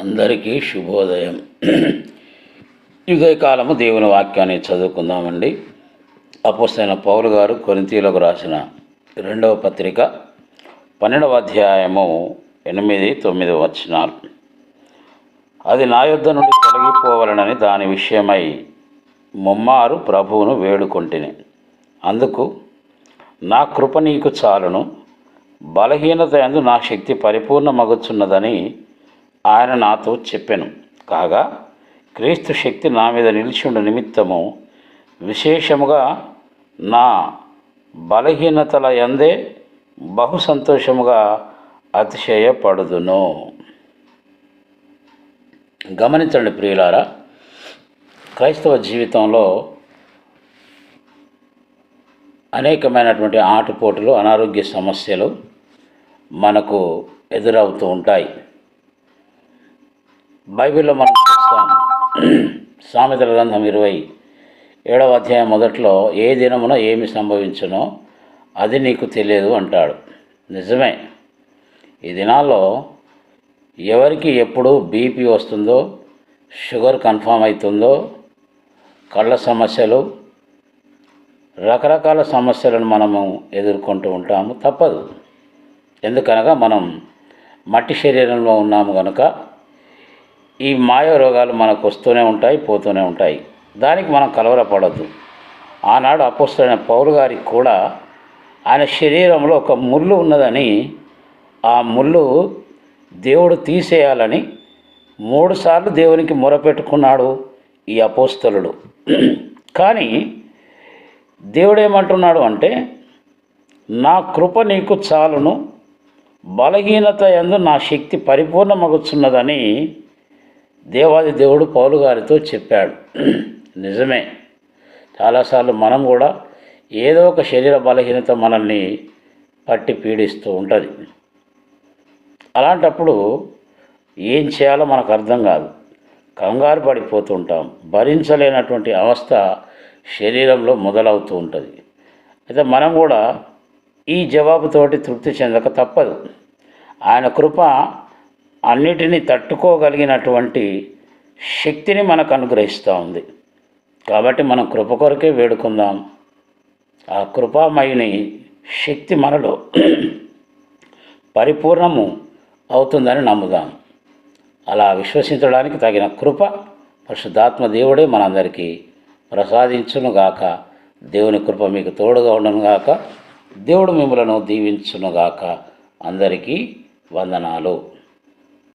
అందరికీ శుభోదయం. కాలము దేవుని వాక్యాన్ని చదువుకుందామండి. అపోస్తలైన పౌలు గారు కొరింథీయులకు రాసిన 2వ పత్రిక 12వ అధ్యాయము 8-9 వచనాలు. అది నా యొద్ద నుండి తొలగిపోవాలనని దాని విషయమై ముమ్మారు ప్రభువును వేడుకొంటిని. అందుకు నా కృప నీకు చాలును, బలహీనత యందు నా శక్తి పరిపూర్ణమగుచున్నదని ఆయన నాతో చెప్పెను. కాగా క్రీస్తు శక్తి నా మీద నిలిచిండు నిమిత్తము విశేషముగా నా బలహీనతల యందే బహు సంతోషముగా అతిశయపడుదును. గమనించండి ప్రియులారా, క్రైస్తవ జీవితంలో అనేకమైనటువంటి ఆటుపోటులు, అనారోగ్య సమస్యలు మనకు ఎదురవుతూ ఉంటాయి. బైబిల్లో మనం చూస్తాం, సామెతల గ్రంథం 27వ అధ్యాయం మొదట్లో ఏ దినమున ఏమి సంభవించునో అది నీకు తెలియదు అంటాడు. నిజమే, ఈ దినాల్లో ఎవరికి ఎప్పుడు బీపీ వస్తుందో, షుగర్ కన్ఫామ్ అవుతుందో, కళ్ళ సమస్యలు, రకరకాల సమస్యలను మనము ఎదుర్కొంటూ ఉంటాము. తప్పదు, ఎందుకనగా మనం మట్టి శరీరంలో ఉన్నాము కనుక ఈ మాయ రోగాలు మనకు వస్తూనే ఉంటాయి, పోతూనే ఉంటాయి. దానికి మనం కలవరపడద్దు. ఆనాడు అపోస్తలైన పౌలు గారికి కూడా ఆయన శరీరంలో ఒక ముళ్ళు ఉన్నదని, ఆ ముళ్ళు దేవుడు తీసేయాలని 3 సార్లు దేవునికి మొరపెట్టుకున్నాడు ఈ అపోస్తలుడు. కానీ దేవుడు ఏమంటున్నాడు అంటే, నా కృప నీకు చాలును, బలహీనత యందు నా శక్తి పరిపూర్ణమగుచున్నదని దేవాది దేవుడు పౌలు గారితో చెప్పాడు. నిజమే, చాలాసార్లు మనం కూడా ఏదో ఒక శరీర బలహీనత మనల్ని పట్టి పీడిస్తూ ఉంటుంది. అలాంటప్పుడు ఏం చేయాలో మనకు అర్థం కాదు, కంగారు పడిపోతూ ఉంటాం. భరించలేనటువంటి అవస్థ శరీరంలో మొదలవుతూ ఉంటుంది. అయితే మనం కూడా ఈ జవాబుతోటి తృప్తి చెందక తప్పదు. ఆయన కృప అన్నిటినీ తట్టుకోగలిగినటువంటి శక్తిని మనకు అనుగ్రహిస్తూ ఉంది. కాబట్టి మనం కృప కొరకే వేడుకుందాం. ఆ కృపామయుని శక్తి మనలో పరిపూర్ణము అవుతుందని నమ్ముదాం. అలా విశ్వసించడానికి తగిన కృప పరిశుద్ధాత్మ దేవుడే మనందరికీ ప్రసాదించునుగాక. దేవుని కృప మీకు తోడుగా ఉండనుగాక. దేవుడు మిమ్మలను దీవించునుగాక. అందరికీ వందనాలు.